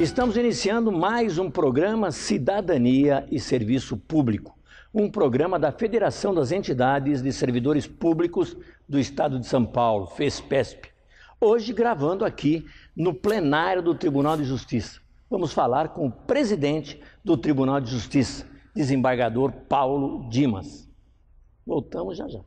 Estamos iniciando mais um programa Cidadania e Serviço Público, um programa da Federação das Entidades de Servidores Públicos do Estado de São Paulo, FESPESP. Hoje gravando aqui no plenário do Tribunal de Justiça. Vamos falar com o presidente do Tribunal de Justiça, desembargador Paulo Dimas. Voltamos já já.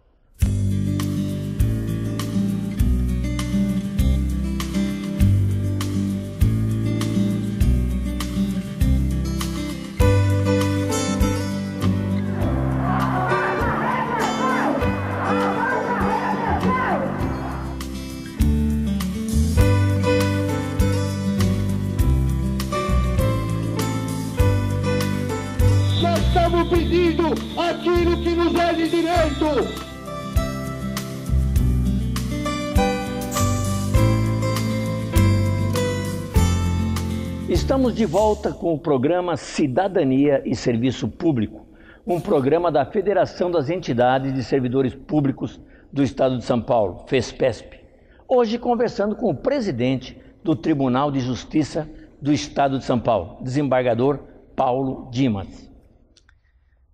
Estamos pedindo aquilo que nos é de direito. Estamos de volta com o programa Cidadania e Serviço Público, um programa da Federação das Entidades de Servidores Públicos do Estado de São Paulo, FESPESP. Hoje conversando com o presidente do Tribunal de Justiça do Estado de São Paulo, desembargador Paulo Dimas.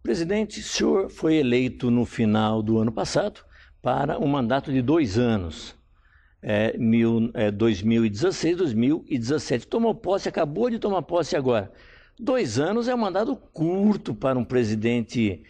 Presidente, o senhor foi eleito no final do ano passado para um mandato de 2 anos, 2016, 2017. Tomou posse, acabou de tomar posse agora. 2 anos é um mandato curto para um presidente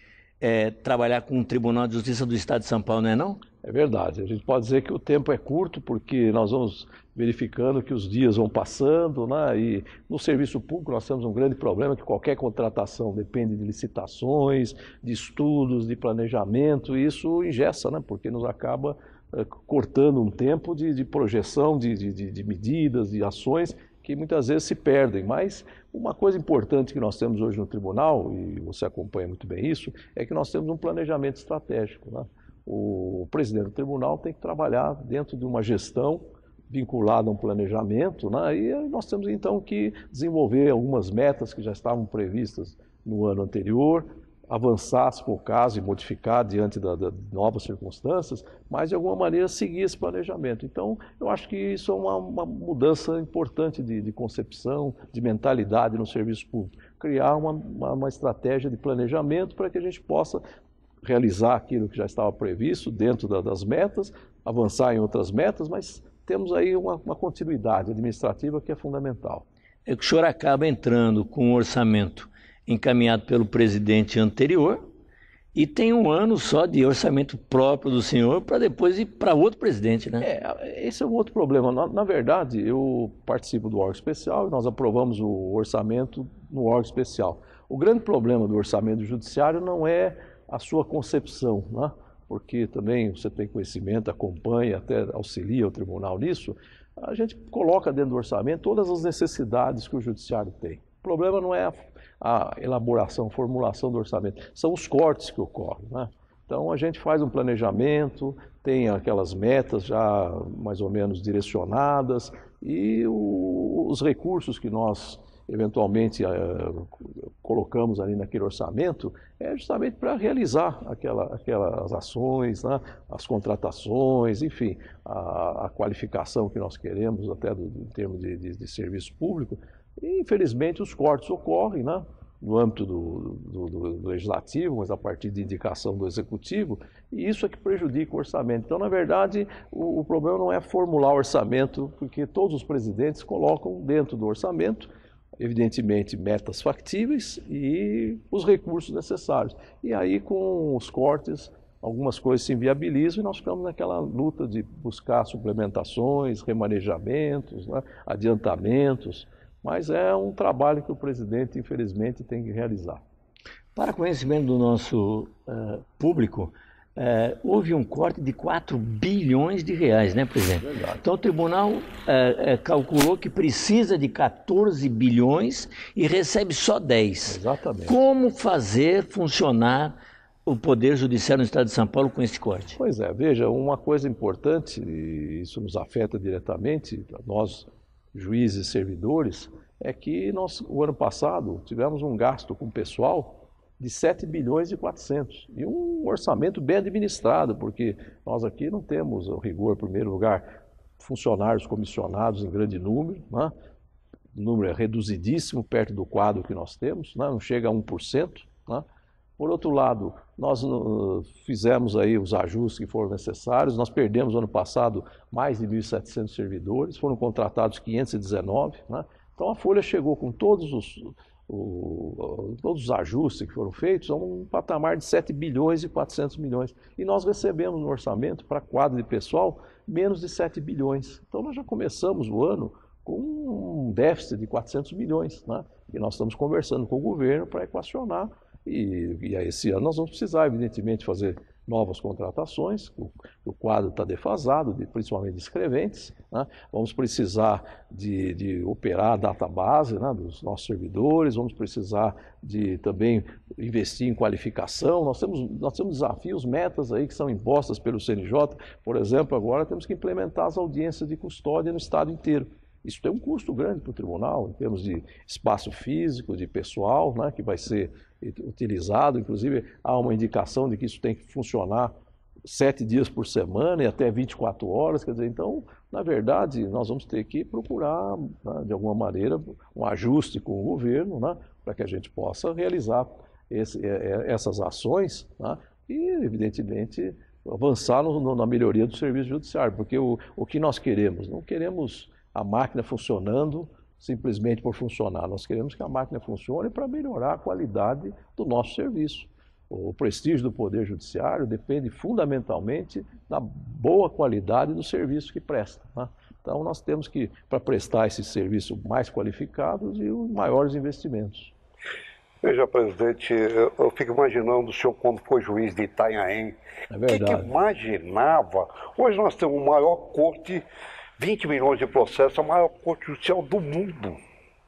trabalhar com o Tribunal de Justiça do Estado de São Paulo, não é não? É verdade, a gente pode dizer que o tempo é curto porque nós vamos verificando que os dias vão passando, né? E no serviço público nós temos um grande problema que qualquer contratação depende de licitações, de estudos, de planejamento, e isso engessa, né? Porque nos acaba cortando um tempo de projeção de medidas, de ações que muitas vezes se perdem. Mas uma coisa importante que nós temos hoje no tribunal, e você acompanha muito bem isso, é que nós temos um planejamento estratégico, né? O presidente do tribunal tem que trabalhar dentro de uma gestão vinculada a um planejamento, né? E nós temos então que desenvolver algumas metas que já estavam previstas no ano anterior, avançar, se for o caso, e modificar diante de novas circunstâncias, mas de alguma maneira seguir esse planejamento. Então, eu acho que isso é uma mudança importante de concepção, de mentalidade no serviço público. Criar uma estratégia de planejamento para que a gente possa realizar aquilo que já estava previsto dentro das metas, avançar em outras metas, mas temos aí uma continuidade administrativa que é fundamental. É que o senhor acaba entrando com um orçamento encaminhado pelo presidente anterior e tem 1 ano só de orçamento próprio do senhor para depois ir para outro presidente, né? Esse é um outro problema. Na verdade, eu participo do órgão especial e nós aprovamos o orçamento no órgão especial. O grande problema do orçamento judiciário não é a sua concepção, né? Porque também você tem conhecimento, acompanha, até auxilia o tribunal nisso. A gente coloca dentro do orçamento todas as necessidades que o judiciário tem. O problema não é a elaboração, a formulação do orçamento, são os cortes que ocorrem, né? Então a gente faz um planejamento, tem aquelas metas já mais ou menos direcionadas e os recursos que nós eventualmente colocamos ali naquele orçamento, é justamente para realizar aquelas ações, né? As contratações, enfim, a qualificação que nós queremos até em termos de serviço público. E, infelizmente, os cortes ocorrem, né? No âmbito do legislativo, mas a partir de indicação do executivo, e isso é que prejudica o orçamento. Então, na verdade, o problema não é formular o orçamento, porque todos os presidentes colocam dentro do orçamento evidentemente, metas factíveis e os recursos necessários. E aí, com os cortes, algumas coisas se inviabilizam e nós ficamos naquela luta de buscar suplementações, remanejamentos, né, adiantamentos, mas é um trabalho que o presidente, infelizmente, tem que realizar. Para conhecimento do nosso público, houve um corte de 4 bilhões de reais, né, presidente? Verdade. Então o tribunal calculou que precisa de 14 bilhões e recebe só 10. Exatamente. Como fazer funcionar o Poder Judiciário no Estado de São Paulo com esse corte? Pois é, veja, uma coisa importante, e isso nos afeta diretamente, nós, juízes e servidores, é que nós, o ano passado, tivemos um gasto com pessoal de 7 bilhões e 400. E um orçamento bem administrado, porque nós aqui não temos o rigor, em primeiro lugar, funcionários comissionados em grande número, né? número é reduzidíssimo perto do quadro que nós temos, né? Não chega a 1%. Né? Por outro lado, nós fizemos aí os ajustes que foram necessários, nós perdemos ano passado mais de 1.700 servidores, foram contratados 519, né? Então a Folha chegou com todos os ajustes que foram feitos a um patamar de 7 bilhões e 400 milhões. E nós recebemos no orçamento para quadro de pessoal menos de 7 bilhões. Então nós já começamos o ano com um déficit de 400 milhões, né? E nós estamos conversando com o governo para equacionar. E aí, esse ano nós vamos precisar, evidentemente, fazer novas contratações, o quadro está defasado, principalmente de escreventes, né? Vamos precisar de operar a database, né, dos nossos servidores, vamos precisar de também investir em qualificação, nós temos desafios, metas aí que são impostas pelo CNJ, por exemplo, agora temos que implementar as audiências de custódia no estado inteiro. Isso tem um custo grande para o tribunal, em termos de espaço físico, de pessoal, né, que vai ser utilizado. Inclusive, há uma indicação de que isso tem que funcionar 7 dias por semana e até 24 horas. Quer dizer, então, na verdade, nós vamos ter que procurar, né, de alguma maneira, um ajuste com o governo, né, para que a gente possa realizar essas ações, né, e, evidentemente, avançar na melhoria do serviço judiciário. Porque o que nós queremos? Não queremos a máquina funcionando simplesmente por funcionar. Nós queremos que a máquina funcione para melhorar a qualidade do nosso serviço. O prestígio do Poder Judiciário depende fundamentalmente da boa qualidade do serviço que presta, né? Então nós temos que, para prestar esse serviço mais qualificado, e os maiores investimentos. Veja, presidente, eu fico imaginando o senhor quando foi juiz de Itanhaém. É verdade. O que imaginava? Hoje nós temos a maior corte, 20 milhões de processos, a maior corte judicial do mundo.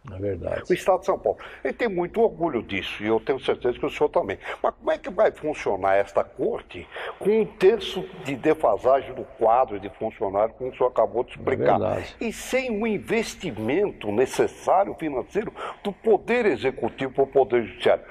É verdade. O Estado de São Paulo. Ele tem muito orgulho disso, e eu tenho certeza que o senhor também. Mas como é que vai funcionar esta corte com 1/3 de defasagem do quadro de funcionários, como o senhor acabou de explicar? É verdade. E sem um investimento necessário financeiro do Poder Executivo para o Poder Judiciário.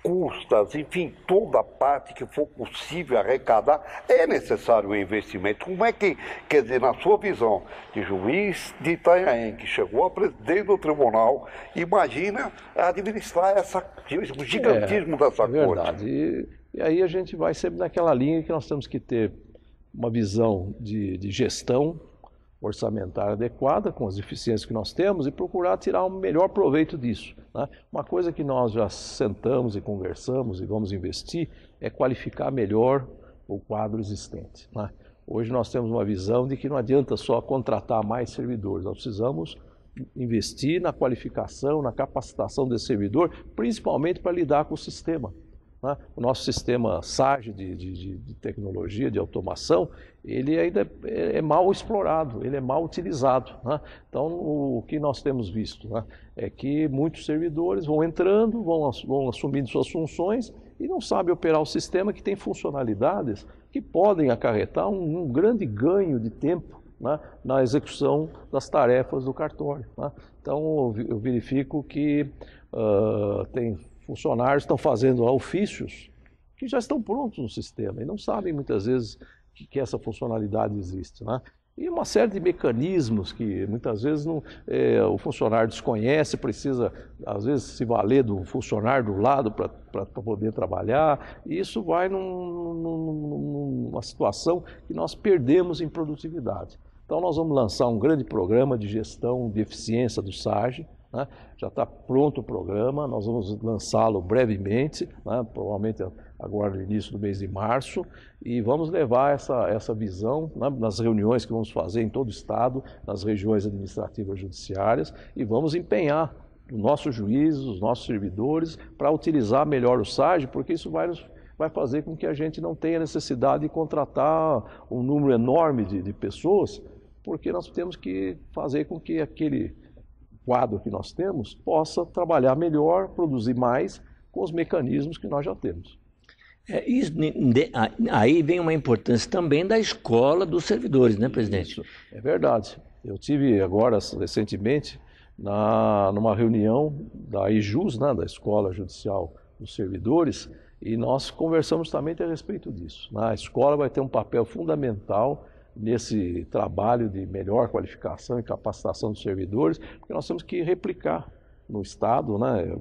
Custas, enfim, toda a parte que for possível arrecadar, é necessário um investimento. Como é que, quer dizer, na sua visão de juiz de Itanhaém, que chegou a presidente do tribunal, imagina administrar o gigantismo dessa corte? É verdade. E aí a gente vai sempre naquela linha que nós temos que ter uma visão de gestão orçamentária adequada, com as eficiências que nós temos, e procurar tirar um melhor proveito disso, né? Uma coisa que nós já sentamos e conversamos e vamos investir é qualificar melhor o quadro existente, né? Hoje nós temos uma visão de que não adianta só contratar mais servidores, nós precisamos investir na qualificação, na capacitação desse servidor, principalmente para lidar com o sistema. O nosso sistema SAGE de tecnologia, de automação, ele ainda é mal explorado, ele é mal utilizado, né? Então, o que nós temos visto, né, é que muitos servidores vão entrando, vão assumindo suas funções e não sabem operar o sistema, que tem funcionalidades que podem acarretar um grande ganho de tempo, né, na execução das tarefas do cartório, né? Então, eu verifico que tem funcionários estão fazendo ofícios que já estão prontos no sistema e não sabem muitas vezes que essa funcionalidade existe, né? E uma série de mecanismos que muitas vezes o funcionário desconhece, precisa às vezes se valer do funcionário do lado para poder trabalhar, e isso vai numa situação que nós perdemos em produtividade. Então nós vamos lançar um grande programa de gestão de eficiência do SAGE, né? Já está pronto o programa, nós vamos lançá-lo brevemente, né? Provavelmente agora no início do mês de março, e vamos levar essa visão, né, nas reuniões que vamos fazer em todo o Estado, nas regiões administrativas judiciárias, e vamos empenhar os nossos juízes, os nossos servidores, para utilizar melhor o SAGE, porque isso vai fazer com que a gente não tenha necessidade de contratar um número enorme de pessoas, porque nós temos que fazer com que aquele quadro que nós temos possa trabalhar melhor, produzir mais com os mecanismos que nós já temos. Aí vem uma importância também da escola dos servidores, né, presidente? Isso, é verdade. Eu tive agora, recentemente, numa reunião da IJUS, né, da Escola Judicial dos Servidores, e nós conversamos também a respeito disso, né? A escola vai ter um papel fundamental nesse trabalho de melhor qualificação e capacitação dos servidores, porque nós temos que replicar no Estado, né,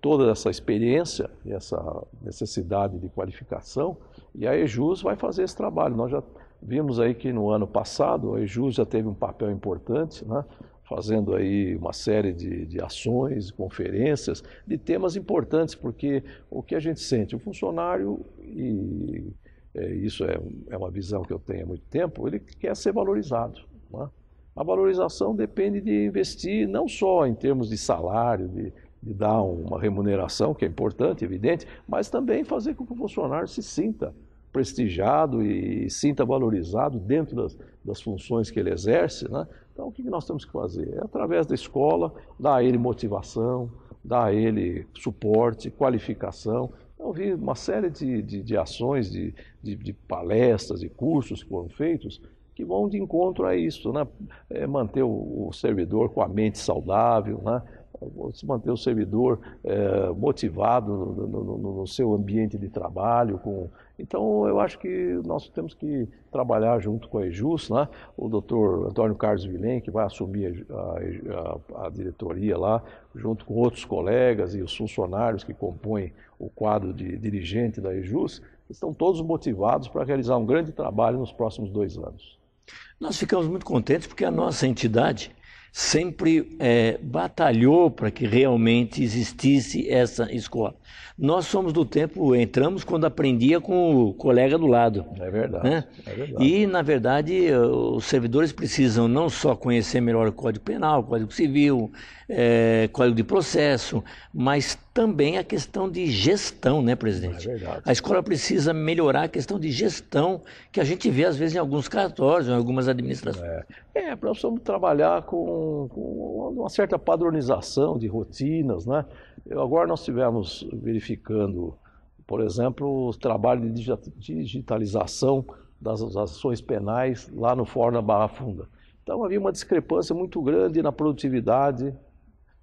toda essa experiência e essa necessidade de qualificação, e a EJUS vai fazer esse trabalho. Nós já vimos aí que no ano passado a EJUS já teve um papel importante, né, fazendo aí uma série de ações, conferências, de temas importantes, porque o que a gente sente, o funcionário, e isso é uma visão que eu tenho há muito tempo, ele quer ser valorizado, né? A valorização depende de investir não só em termos de salário, de dar uma remuneração, que é importante, evidente, mas também fazer com que o funcionário se sinta prestigiado e sinta valorizado dentro das funções que ele exerce, né? Então, o que nós temos que fazer? É, através da escola, dar a ele motivação, dar a ele suporte, qualificação. Eu vi uma série de ações, de palestras e cursos que foram feitos, que vão de encontro a isso, né? Manter o servidor com a mente saudável, né? Manter o servidor motivado no seu ambiente de trabalho. Então, eu acho que nós temos que trabalhar junto com a EJUS, né? O doutor Antônio Carlos Vilém, que vai assumir a diretoria lá, junto com outros colegas e os funcionários que compõem o quadro de dirigente da EJUS, estão todos motivados para realizar um grande trabalho nos próximos 2 anos. Nós ficamos muito contentes porque a nossa entidade sempre batalhou para que realmente existisse essa escola. Nós somos do tempo, entramos quando aprendia com o colega do lado. É verdade, né? É verdade. E, na verdade, os servidores precisam não só conhecer melhor o Código Penal, o Código Civil, Código de Processo, mas também a questão de gestão, né, presidente? É verdade. A escola precisa melhorar a questão de gestão que a gente vê, às vezes, em alguns cartórios, em algumas administrações. Nós precisamos trabalhar com uma certa padronização de rotinas, né? Agora nós estivemos verificando, por exemplo, o trabalho de digitalização das ações penais lá no Fórum da Barra Funda. Então havia uma discrepância muito grande na produtividade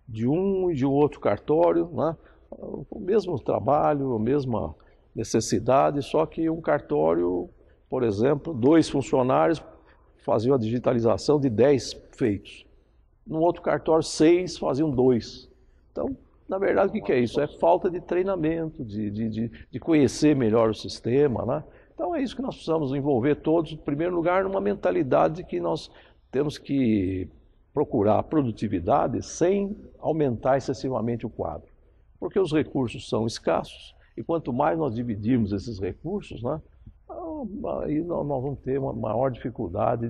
de um e de outro cartório, né? O mesmo trabalho, a mesma necessidade, só que um cartório, por exemplo, 2 funcionários faziam a digitalização de 10 feitos. No outro cartório, 6 faziam 2. Então, na verdade, o que é isso? É falta de treinamento, de conhecer melhor o sistema, né? Então, é isso que nós precisamos envolver todos, em primeiro lugar, numa mentalidade que nós temos que procurar a produtividade sem aumentar excessivamente o quadro. Porque os recursos são escassos e quanto mais nós dividirmos esses recursos, né, aí nós vamos ter uma maior dificuldade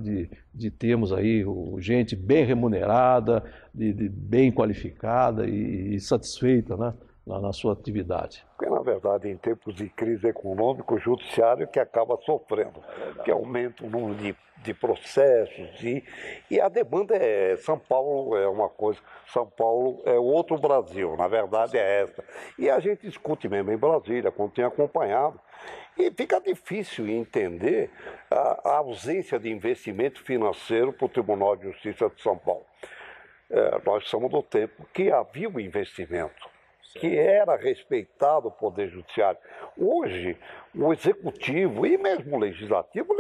de termos aí gente bem remunerada, bem qualificada e satisfeita, né, na sua atividade. Porque, na verdade, em tempos de crise econômica, o judiciário que acaba sofrendo, que aumenta o número de processos e a demanda São Paulo é uma coisa, São Paulo é outro Brasil, na verdade é essa. E a gente discute mesmo em Brasília, quando tem acompanhado, e fica difícil entender a ausência de investimento financeiro para o Tribunal de Justiça de São Paulo. Nós somos do tempo que havia um investimento, que era respeitado o Poder Judiciário. Hoje, o Executivo e mesmo o Legislativo,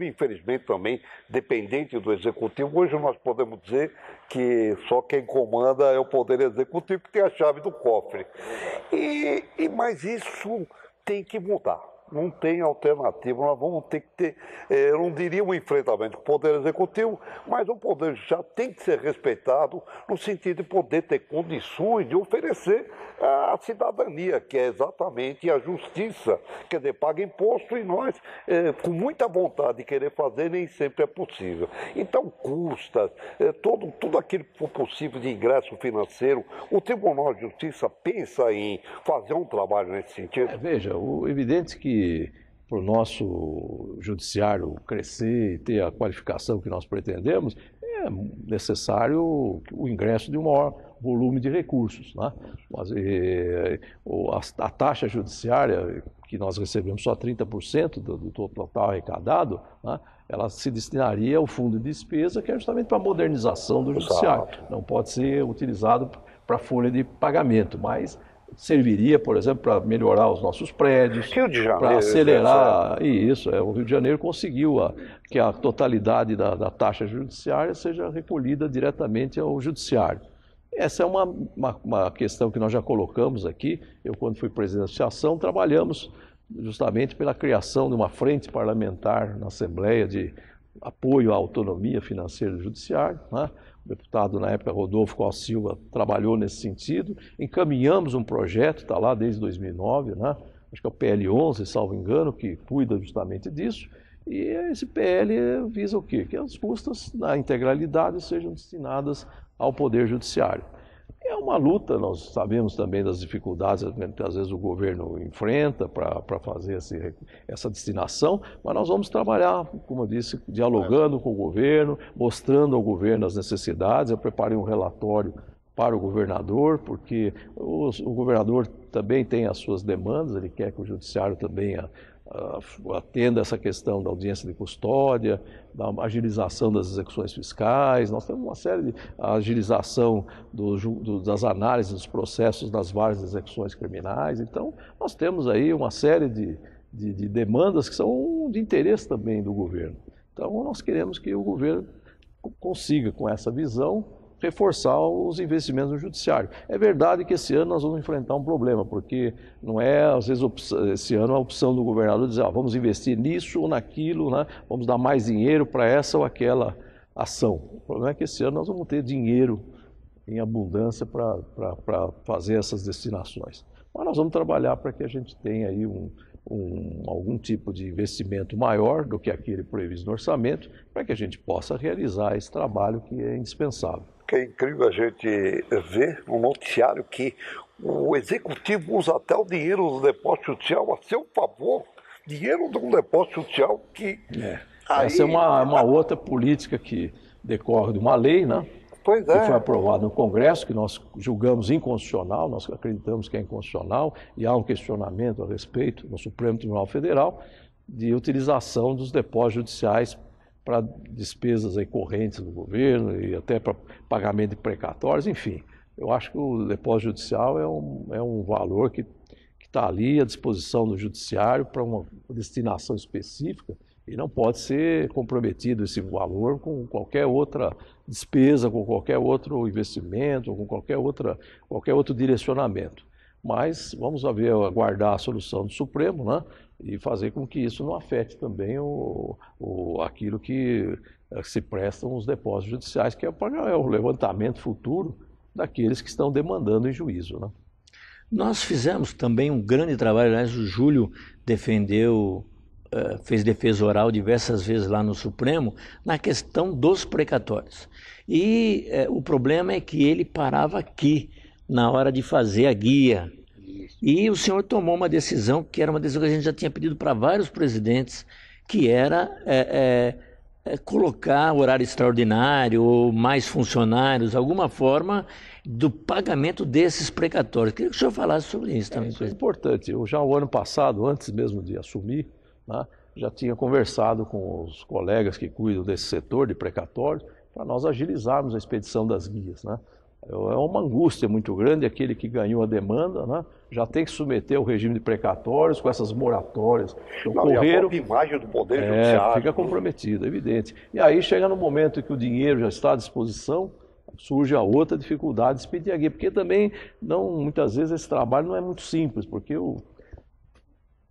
infelizmente também, dependente do Executivo, hoje nós podemos dizer que só quem comanda é o Poder Executivo, que tem a chave do cofre. Mas isso tem que mudar. Não tem alternativa, nós vamos ter que ter, eu não diria um enfrentamento com o Poder Executivo, mas o Poder Judiciário tem que ser respeitado no sentido de poder ter condições de oferecer a cidadania, que é exatamente a justiça, quer dizer, paga imposto e nós, com muita vontade de querer fazer, nem sempre é possível. Então, custas, tudo aquilo que for possível de ingresso financeiro, o Tribunal de Justiça pensa em fazer um trabalho nesse sentido? Veja, o evidente que para o nosso judiciário crescer e ter a qualificação que nós pretendemos, é necessário o ingresso de um maior volume de recursos, né? Mas, a taxa judiciária, que nós recebemos só 30% do total arrecadado, né, ela se destinaria ao fundo de despesa, que é justamente para a modernização do judiciário. Não pode ser utilizado para folha de pagamento, mas serviria, por exemplo, para melhorar os nossos prédios, Rio de Janeiro, para acelerar, e isso, o Rio de Janeiro conseguiu que a totalidade da taxa judiciária seja recolhida diretamente ao judiciário. Essa é uma questão que nós já colocamos aqui. Eu, quando fui presidente da associação, trabalhamos justamente pela criação de uma frente parlamentar na Assembleia de apoio à autonomia financeira do judiciário, né? O deputado, na época, Rodolfo Costa Silva, trabalhou nesse sentido. Encaminhamos um projeto, está lá desde 2009, né? Acho que é o PL 11, salvo engano, que cuida justamente disso. E esse PL visa o quê? Que as custas, na integralidade, sejam destinadas ao Poder Judiciário. É uma luta, nós sabemos também das dificuldades que às vezes o governo enfrenta para fazer essa destinação, mas nós vamos trabalhar, como eu disse, dialogando com o governo, mostrando ao governo as necessidades. Eu preparei um relatório para o governador, porque o governador também tem as suas demandas, ele quer que o judiciário também atenda essa questão da audiência de custódia, da agilização das execuções fiscais. Nós temos uma série de agilização das análises dos processos das várias execuções criminais. Então, nós temos aí uma série de demandas que são de interesse também do governo. Então, nós queremos que o governo consiga, com essa visão, reforçar os investimentos no judiciário. É verdade que esse ano nós vamos enfrentar um problema, porque não é, às vezes, esse ano a opção do governador dizer, vamos investir nisso ou naquilo, né? Vamos dar mais dinheiro para essa ou aquela ação. O problema é que esse ano nós vamos ter dinheiro em abundância para fazer essas destinações. Mas nós vamos trabalhar para que a gente tenha aí algum tipo de investimento maior do que aquele previsto no orçamento, para que a gente possa realizar esse trabalho que é indispensável. Que é incrível a gente ver no noticiário que o executivo usa até o dinheiro do depósito judicial a seu favor, dinheiro de um depósito judicial que... Essa é uma outra política que decorre de uma lei, né? Pois é. Que foi aprovada no Congresso, que nós julgamos inconstitucional, nós acreditamos que é inconstitucional, e há um questionamento a respeito no Supremo Tribunal Federal de utilização dos depósitos judiciais para despesas aí correntes do governo e até para pagamento de precatórios, enfim. Eu acho que o depósito judicial é um valor que está ali à disposição do judiciário para uma destinação específica e não pode ser comprometido esse valor com qualquer outra despesa, com qualquer outro investimento, com qualquer outro direcionamento. Mas vamos aguardar a solução do Supremo, né? E fazer com que isso não afete também aquilo que se prestam os depósitos judiciais, que é o levantamento futuro daqueles que estão demandando em juízo, né? Nós fizemos também um grande trabalho, aliás, o Júlio fez defesa oral diversas vezes lá no Supremo, na questão dos precatórios. E o problema é que ele parava aqui, na hora de fazer a guia. E o senhor tomou uma decisão, que era uma decisão que a gente já tinha pedido para vários presidentes, que era colocar horário extraordinário ou mais funcionários, alguma forma do pagamento desses precatórios. Queria que o senhor falasse sobre isso também. Isso é importante. Eu já o ano passado, antes mesmo de assumir, né, já tinha conversado com os colegas que cuidam desse setor de precatórios para nós agilizarmos a expedição das guias, né? É uma angústia muito grande, aquele que ganhou a demanda, né, já tem que submeter ao regime de precatórios com essas moratórias que ocorreram. E a imagem do Poder Judiciário fica comprometida, evidente. E aí chega no momento em que o dinheiro já está à disposição, surge a outra dificuldade de expedir a guia, porque também, muitas vezes, esse trabalho não é muito simples, porque eu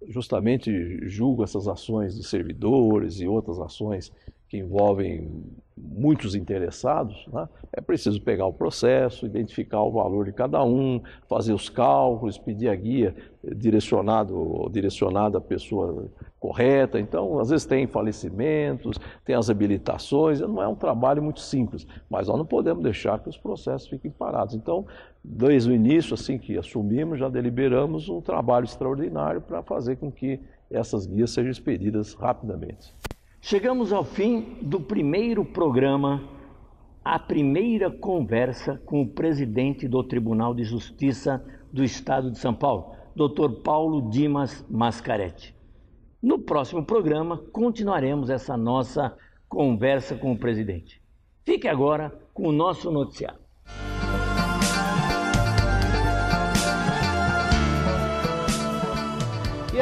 justamente julgo essas ações de servidores e outras ações que envolvem muitos interessados, né? É preciso pegar o processo, identificar o valor de cada um, fazer os cálculos, pedir a guia direcionada à pessoa correta. Então, às vezes tem falecimentos, tem as habilitações, não é um trabalho muito simples, mas nós não podemos deixar que os processos fiquem parados. Então, desde o início, assim que assumimos, já deliberamos um trabalho extraordinário para fazer com que essas guias sejam expedidas rapidamente. Chegamos ao fim do primeiro programa, a primeira conversa com o presidente do Tribunal de Justiça do Estado de São Paulo, Dr. Paulo Dimas Mascaretti. No próximo programa, continuaremos essa nossa conversa com o presidente. Fique agora com o nosso noticiário.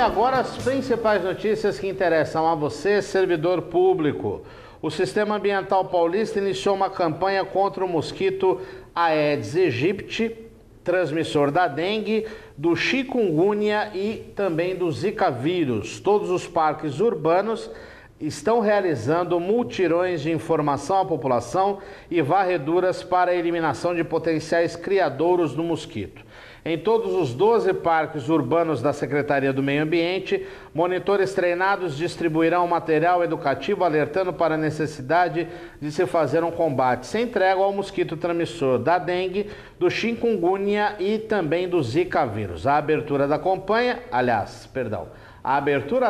agora as principais notícias que interessam a você, servidor público. O Sistema Ambiental Paulista iniciou uma campanha contra o mosquito Aedes aegypti, transmissor da dengue, do chikungunya e também do zika vírus. Todos os parques urbanos estão realizando mutirões de informação à população e varreduras para a eliminação de potenciais criadouros do mosquito. Em todos os 12 parques urbanos da Secretaria do Meio Ambiente, monitores treinados distribuirão material educativo alertando para a necessidade de se fazer um combate sem trégua ao mosquito transmissor da dengue, do chikungunya e também do zika vírus. A abertura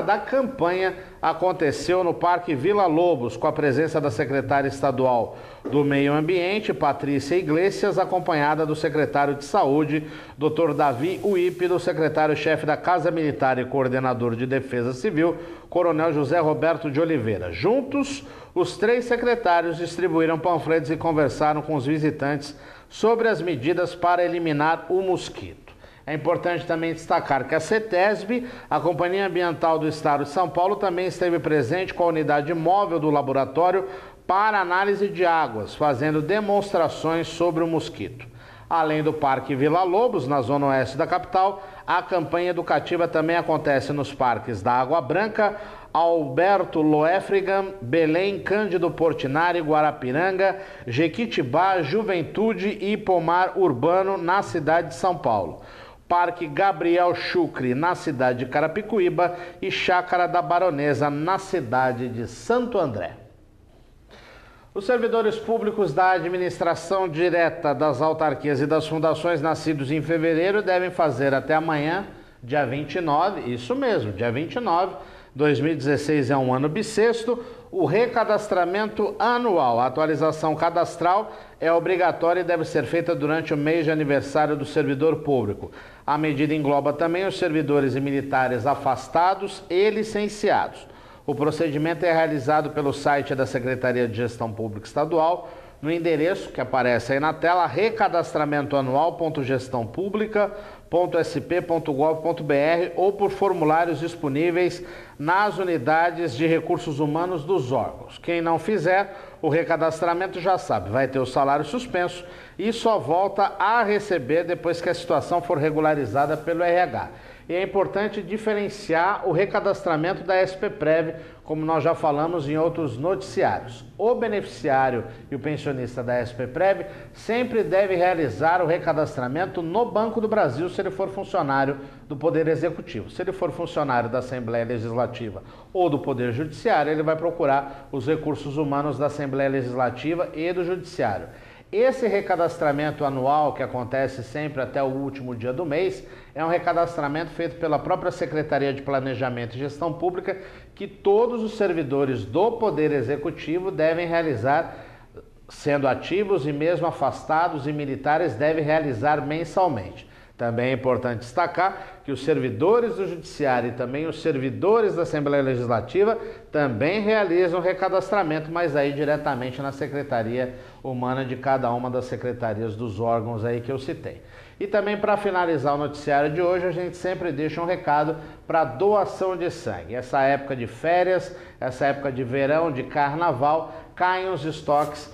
da campanha aconteceu no Parque Vila Lobos, com a presença da secretária estadual do Meio Ambiente, Patrícia Iglesias, acompanhada do secretário de Saúde, Dr. Davi Uípe, do secretário-chefe da Casa Militar e coordenador de Defesa Civil, Coronel José Roberto de Oliveira. Juntos, os 3 secretários distribuíram panfletos e conversaram com os visitantes sobre as medidas para eliminar o mosquito. É importante também destacar que a CETESB, a Companhia Ambiental do Estado de São Paulo, também esteve presente com a unidade móvel do laboratório para análise de águas, fazendo demonstrações sobre o mosquito. Além do Parque Vila Lobos, na zona oeste da capital, a campanha educativa também acontece nos parques da Água Branca, Alberto Loefrigan, Belém, Cândido Portinari, Guarapiranga, Jequitibá, Juventude e Pomar Urbano, na cidade de São Paulo. Parque Gabriel Chucre, na cidade de Carapicuíba, e Chácara da Baronesa, na cidade de Santo André. Os servidores públicos da administração direta das autarquias e das fundações nascidos em fevereiro devem fazer até amanhã, dia 29, isso mesmo, dia 29, 2016 é um ano bissexto, o recadastramento anual. A atualização cadastral é obrigatória e deve ser feita durante o mês de aniversário do servidor público. A medida engloba também os servidores e militares afastados e licenciados. O procedimento é realizado pelo site da Secretaria de Gestão Pública Estadual, no endereço que aparece aí na tela, recadastramentoanual.gestãopública.sp.gov.br ou por formulários disponíveis nas unidades de recursos humanos dos órgãos. Quem não fizer o recadastramento já sabe, vai ter o salário suspenso e só volta a receber depois que a situação for regularizada pelo RH. E é importante diferenciar o recadastramento da SPPrev, como nós já falamos em outros noticiários. O beneficiário e o pensionista da SPPrev sempre deve realizar o recadastramento no Banco do Brasil se ele for funcionário do Poder Executivo. Se ele for funcionário da Assembleia Legislativa ou do Poder Judiciário, ele vai procurar os recursos humanos da Assembleia Legislativa e do Judiciário. Esse recadastramento anual, que acontece sempre até o último dia do mês, é um recadastramento feito pela própria Secretaria de Planejamento e Gestão Pública, que todos os servidores do Poder Executivo devem realizar, sendo ativos e mesmo afastados e militares devem realizar mensalmente. Também é importante destacar que os servidores do Judiciário e também os servidores da Assembleia Legislativa também realizam recadastramento, mas aí diretamente na Secretaria Humana de cada uma das secretarias dos órgãos aí que eu citei. E também, para finalizar o noticiário de hoje, a gente sempre deixa um recado para doação de sangue. Essa época de férias, essa época de verão, de carnaval, caem os estoques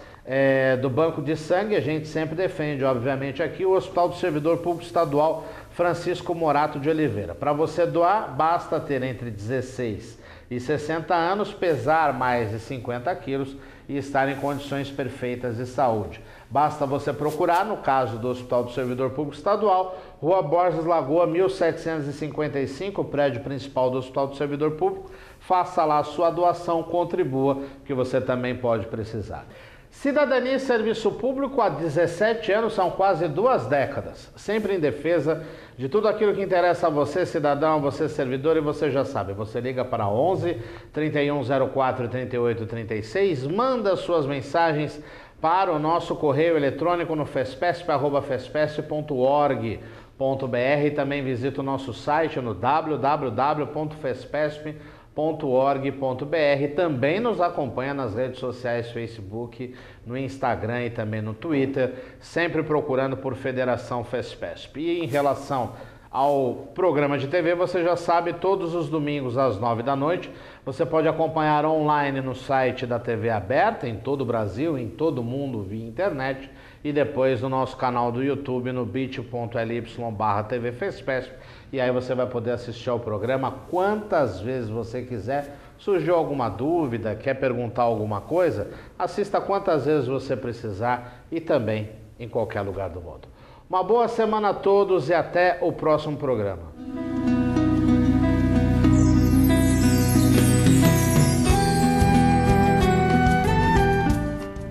do Banco de Sangue. A gente sempre defende, obviamente, aqui o Hospital do Servidor Público Estadual Francisco Morato de Oliveira. Para você doar, basta ter entre 16 e 60 anos, pesar mais de 50 quilos e estar em condições perfeitas de saúde. Basta você procurar, no caso do Hospital do Servidor Público Estadual, Rua Borges Lagoa, 1755, o prédio principal do Hospital do Servidor Público. Faça lá a sua doação, contribua, que você também pode precisar. Cidadania e Serviço Público há 17 anos, são quase 2 décadas, sempre em defesa de tudo aquilo que interessa a você, cidadão, a você, servidor, e você já sabe, você liga para 11 3104 3836, manda suas mensagens para o nosso correio eletrônico no fespesp@fespesp.org.br, também visita o nosso site no www.fespesp.org.br, também nos acompanha nas redes sociais, Facebook, no Instagram e também no Twitter, sempre procurando por Federação Fespesp. E em relação ao programa de TV, você já sabe, todos os domingos às 9 da noite. Você pode acompanhar online no site da TV aberta, em todo o Brasil, em todo o mundo, via internet. E depois no nosso canal do YouTube, no bit.ly/TV Fespesp. E aí você vai poder assistir ao programa quantas vezes você quiser. Surgiu alguma dúvida, quer perguntar alguma coisa? Assista quantas vezes você precisar e também em qualquer lugar do mundo. Uma boa semana a todos e até o próximo programa.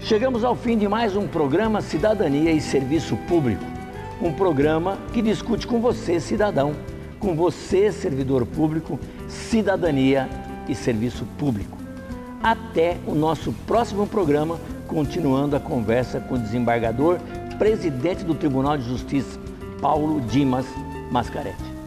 Chegamos ao fim de mais um programa Cidadania e Serviço Público. Um programa que discute com você, cidadão, com você, servidor público, cidadania e serviço público. Até o nosso próximo programa, continuando a conversa com o desembargador, presidente do Tribunal de Justiça, Paulo Dimas Mascaretti.